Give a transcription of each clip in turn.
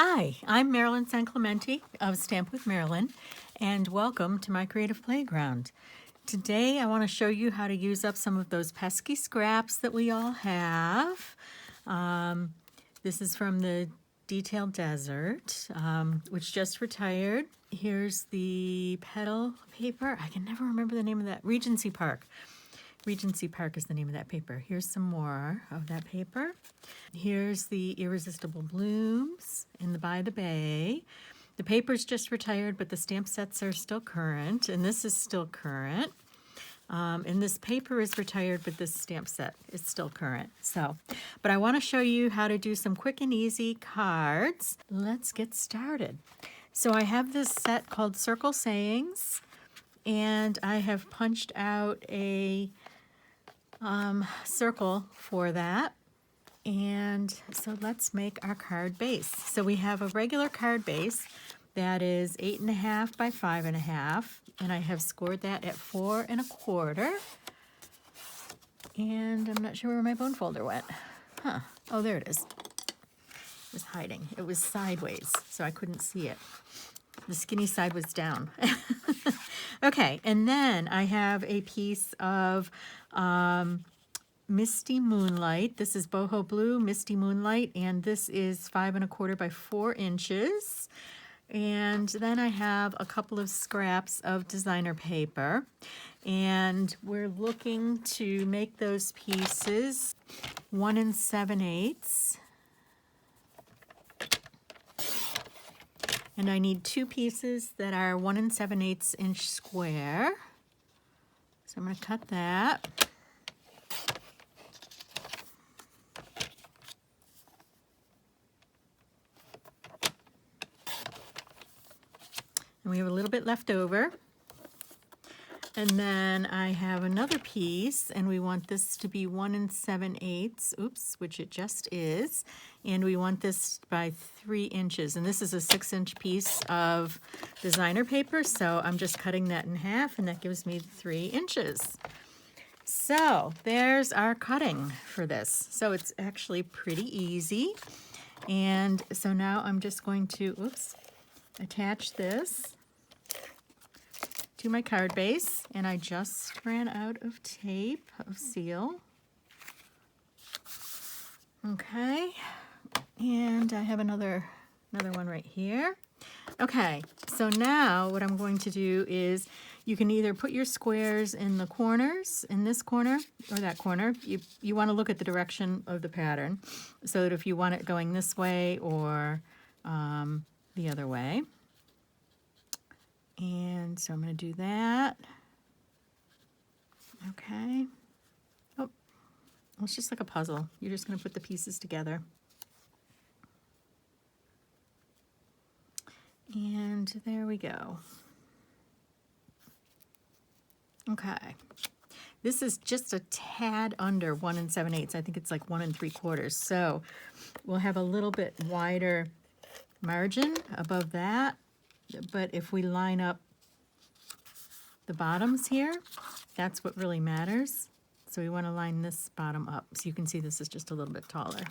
Hi, I'm Marilyn San Clemente of Stamp with Marilyn, and welcome to my creative playground. Today I want to show you how to use up some of those pesky scraps that we all have. This is from the Detail Desert, which just retired. Here's the petal paper. I can never remember the name of that. Regency Park. Regency Park is the name of that paper. Here's some more of that paper. Here's the Irresistible Blooms in the By the Bay. The paper's just retired, but the stamp sets are still current, and this is still current. And this paper is retired, but this stamp set is still current. But I want to show you how to do some quick and easy cards. Let's get started. So I have this set called Circle Sayings, and I have punched out a circle for that. And so let's make our card base. So we have a regular card base that is 8.5 by 5.5, and I have scored that at 4 1/4. And I'm not sure where my bone folder went. Oh, there it is. It was hiding. It was sideways, so I couldn't see it. The skinny side was down. Okay, and then I have a piece of Misty Moonlight. This is Boho Blue Misty Moonlight, and this is 5 1/4 by 4 inches. And then I have a couple of scraps of designer paper, and we're looking to make those pieces 1 7/8. And I need 2 pieces that are 1 7/8 inch square. So I'm going to cut that. And we have a little bit left over. And then I have another piece, and we want this to be 1 7/8, oops, which it just is. And we want this by 3 inches. And this is a 6-inch piece of designer paper, so I'm just cutting that in half, and that gives me 3 inches. So there's our cutting for this. So it's actually pretty easy. And so now I'm just going to, attach this to my card base, and I just ran out of tape, of seal. Okay, and I have another one right here. Okay, so now what I'm going to do is you can either put your squares in the corners, in this corner or that corner. You want to look at the direction of the pattern so that if you want it going this way or the other way. And so I'm going to do that. Okay. Oh, it's just like a puzzle. You're just going to put the pieces together. And there we go. Okay. This is just a tad under 1 7/8. I think it's like 1 3/4. So we'll have a little bit wider margin above that. But if we line up the bottoms here, that's what really matters. So we want to line this bottom up. So you can see this is just a little bit taller.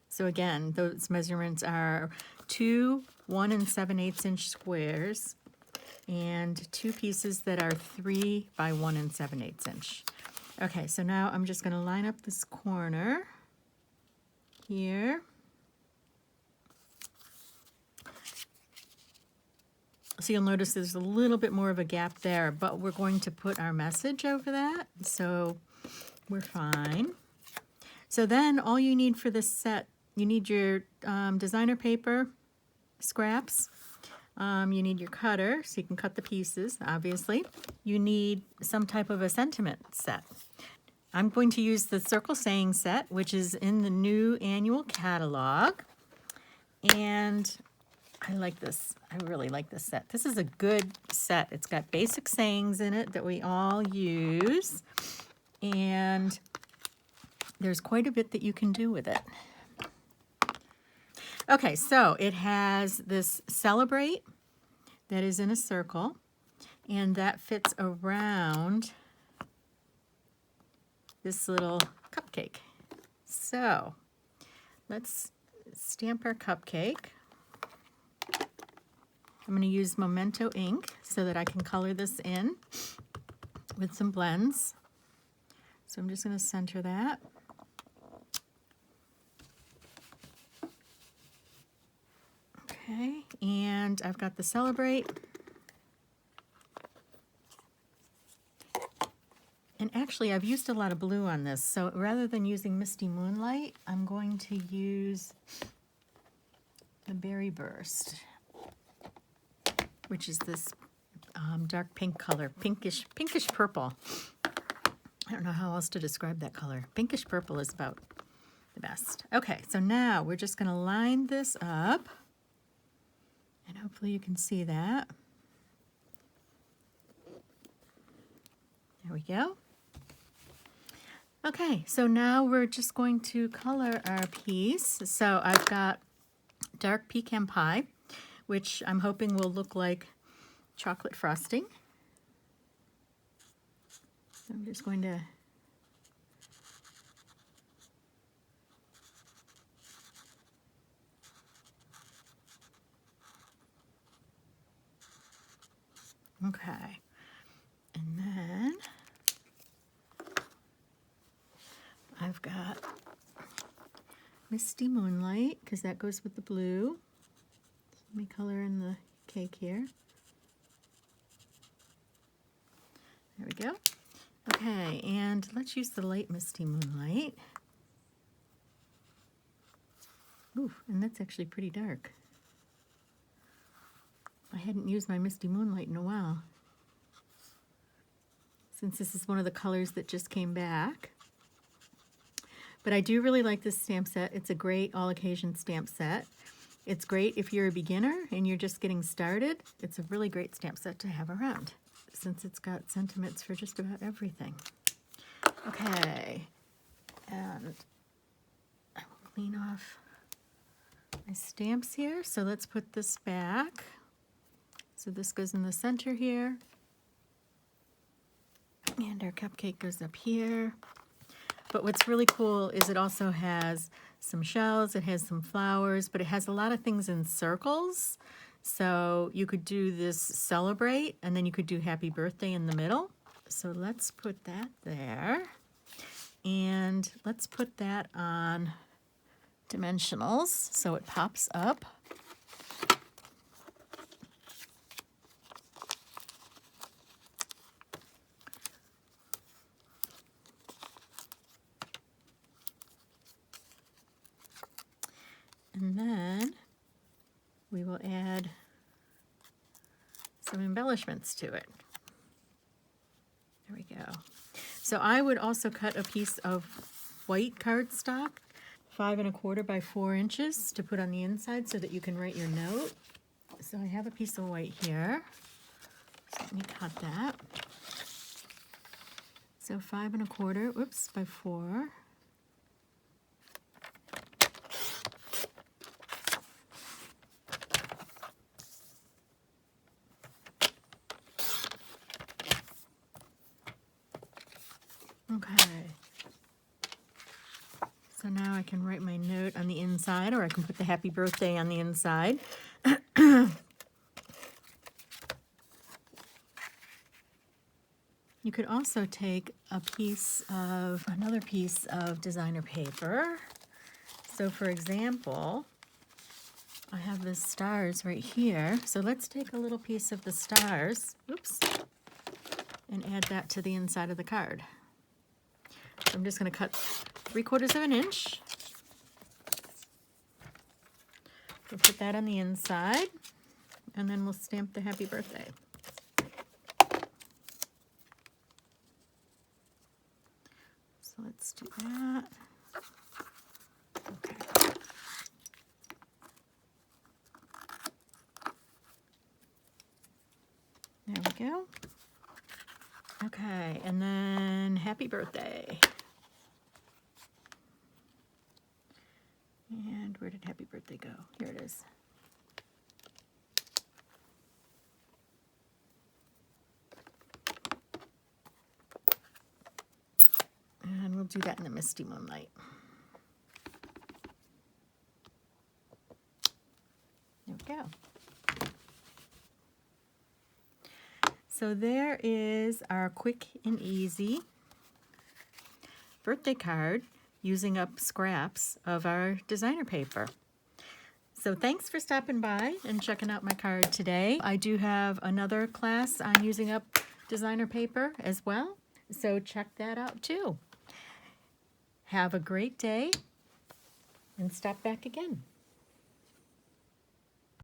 So again, those measurements are 2 1 7/8 inch squares and 2 pieces that are 3 by 1 7/8 inch. Okay, so now I'm just going to line up this corner here. So you'll notice there's a little bit more of a gap there, but we're going to put our message over that, so we're fine. So then all you need for this set, you need your designer paper scraps. You need your cutter, so you can cut the pieces, obviously. You need some type of a sentiment set. I'm going to use the Circle Saying set, which is in the new annual catalog. And I like this. I really like this set. This is a good set. It's got basic sayings in it that we all use. And there's quite a bit that you can do with it. Okay, so it has this celebrate that is in a circle, and that fits around this little cup cupcake. So let's stamp our cupcake. I'm going to use Memento ink so that I can color this in with some blends. So I'm just going to center that. Okay, and I've got the Celebrate. And actually, I've used a lot of blue on this, so rather than using Misty Moonlight, I'm going to use the Berry Burst, which is this dark pink color, pinkish purple. I don't know how else to describe that color. Pinkish purple is about the best. Okay, so now we're just going to line this up, and hopefully you can see that. There we go. Okay, so now we're just going to color our piece. So I've got dark pecan pie, which I'm hoping will look like chocolate frosting. So I'm just going to okay, and then I've got Misty Moonlight, because that goes with the blue. Let me color in the cake here. There we go. Okay, and let's use the light Misty Moonlight. Ooh, and that's actually pretty dark. I hadn't used my Misty Moonlight in a while, since this is one of the colors that just came back. But I do really like this stamp set. It's a great all-occasion stamp set. It's great if you're a beginner and you're just getting started. It's a really great stamp set to have around, since it's got sentiments for just about everything. Okay, and I will clean off my stamps here. So let's put this back. So this goes in the center here, and our cupcake goes up here. But what's really cool is it also has some shells, it has some flowers, but it has a lot of things in circles. So you could do this Celebrate, and then you could do Happy Birthday in the middle. So let's put that there. And let's put that on dimensionals so it pops up. And then we will add some embellishments to it. There we go. So I would also cut a piece of white cardstock, 5 1/4 by 4 inches, to put on the inside so that you can write your note. So I have a piece of white here. So let me cut that. So 5 1/4, oops, by 4. Okay, so now I can write my note on the inside, or I can put the Happy Birthday on the inside. You could also take another piece of designer paper. So for example, I have the stars right here. So let's take a little piece of the stars, oops, and add that to the inside of the card. So I'm just going to cut 3/4 of an inch. We'll put that on the inside, and then we'll stamp the Happy Birthday. So let's do that. Okay. There we go. Okay, and then Happy Birthday. And where did Happy Birthday go? Here it is. And we'll do that in the misty moonlight. There we go. So there is our quick and easy birthday card using up scraps of our designer paper. So thanks for stopping by and checking out my card today. I do have another class on using up designer paper as well, so check that out too. Have a great day and stop back again.